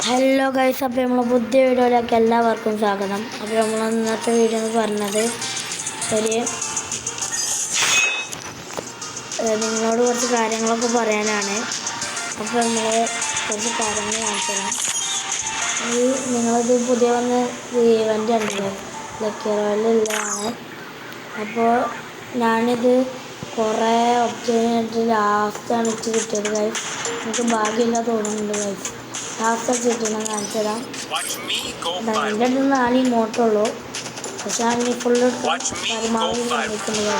Hello guys, അപ്പോൾ നമ്മൾ പുതിയ വീഡിയോയിലേക്ക് എല്ലാവർക്കും സ്വാഗതം. അപ്പോൾ നമ്മൾ ഇന്നത്തെ വീഡിയോ എന്ന് പറഞ്ഞത് നിങ്ങളോട് കുറച്ച് കാര്യങ്ങളൊക്കെ പറയാനാണ്. അപ്പോൾ നമ്മൾ കുറച്ച് കാര്യങ്ങൾ കാണിച്ചുതരാം. നിങ്ങളിത് പുതിയ വന്ന ഇവൻ്റ് ഉണ്ടല്ലോ, ലക്കി റോയലിലാണ്. അപ്പോൾ ഞാനിത് കുറേ ഒബ്ജക്റ്റ് ലാസ്റ്റാണ് ഇട്ട് കിട്ടിയത് ഗൈസ്. എനിക്ക് ഭാഗ്യമില്ല തോന്നുന്നുണ്ട് ഗൈസ്. ലാസ്റ്റ് കിട്ടണം കാണിച്ചു തരാം. എൻ്റെ അടുത്ത് 4 ഇമോട്ടുള്ളൂ, പക്ഷെ ഞാൻ ഫുള്ള് പരമാവധി കണ്ടിട്ടുണ്ട്.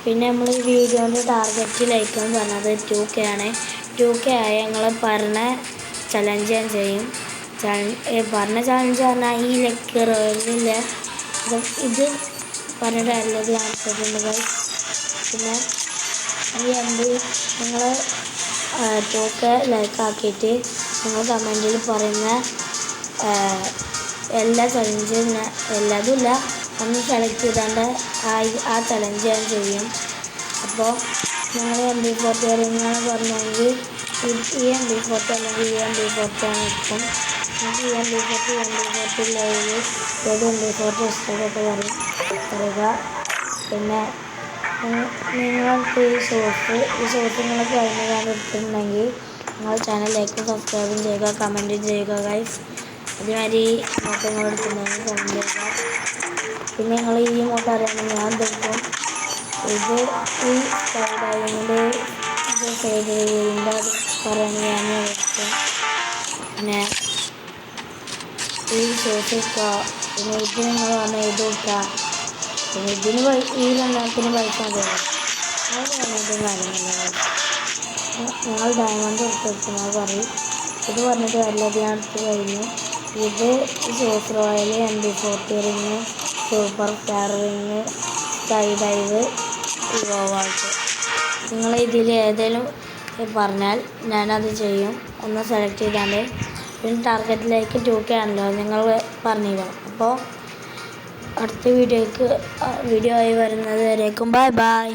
പിന്നെ നമ്മൾ ഈ വീഡിയോൻ്റെ ടാർഗറ്റ് ലൈക്ക് എന്ന് പറഞ്ഞത് 2K ആണ്. 2K ആയി ഞങ്ങൾ പറഞ്ഞ ചലഞ്ച് ഞാൻ ചെയ്യും. പറഞ്ഞ ചലഞ്ച് പറഞ്ഞാൽ ഈ ലക്കി റോയലില്ല, ഇത് പറഞ്ഞിട്ട് അല്ലത് കാണിച്ചിട്ടുണ്ട്. പിന്നെ ഈ നിങ്ങൾ 2K ലൈക്കാക്കിയിട്ട് നിങ്ങൾ കമൻറ്റിൽ പറയുന്ന എല്ലാ ചലഞ്ചും എല്ലാതുമില്ല ഒന്ന് സെലക്ട് ചെയ്താണ്ട് ആ ചലഞ്ച് ഞാൻ ചെയ്യും. അപ്പോൾ നിങ്ങൾ MP40 അറിയുന്നതാണ് പറഞ്ഞെങ്കിൽ ഈ MP40 അല്ലെങ്കിൽ ഈ MP40 ആണ് ഇപ്പം. നമുക്ക് ഈ MP40 ലൈവ് ഏത് MP40 ഇഷ്ടപ്പെട്ടു പറയുക. പിന്നെ നിങ്ങൾക്ക് ഈ ഷോർട്ട് നിങ്ങൾക്ക് കഴിഞ്ഞതാണ് എടുത്തിട്ടുണ്ടെങ്കിൽ നിങ്ങൾ ചാനലിലേക്ക് സബ്സ്ക്രൈബും ചെയ്യുക, കമൻറ്റും ചെയ്യുക ഗൈസ്. അതുമാതിരി ഇങ്ങോട്ട് നിങ്ങൾ എടുക്കുന്നുണ്ടെങ്കിൽ കമൻറ്റ് ചെയ്യുക. പിന്നെ നിങ്ങൾ ഈ ഇങ്ങോട്ട് അറിയണമെങ്കിൽ ഞാൻ എടുക്കും. ഇത് ഈ സൈഡിൻ്റെ അത് പറയുന്നത് ഞാൻ എടുക്കും. പിന്നെ ഈ ഷോർട്ട് വെക്കുക. പിന്നെ ഇത് നിങ്ങൾ പറഞ്ഞാൽ ഇത് വെക്കുക. പിന്നെ ഈ രണ്ടാമത്തിന് പൈസ മതിയല്ലോ, അത് പറഞ്ഞിട്ടും കാര്യമില്ല. ഞങ്ങൾ ഡയമണ്ട് എടുത്തെടുക്കുന്നത് പറയും. ഇത് പറഞ്ഞിട്ട് വല്ലത് ഞാൻ എടുത്ത് കഴിഞ്ഞു. ഇത് സോസ് royale, MP40 ring, super star ring, sky dive, evo vault. നിങ്ങൾ ഇതിൽ ഏതെങ്കിലും പറഞ്ഞാൽ ഞാനത് ചെയ്യും. ഒന്ന് സെലക്ട് ചെയ്താണ്ട്. പിന്നെ ടാർഗറ്റിലേക്ക് 2K ആണല്ലോ നിങ്ങൾ പറഞ്ഞില്ല. അപ്പോൾ അടുത്ത വീഡിയോ ആയി വരുന്നത് വരേക്കും ബൈ ബൈ.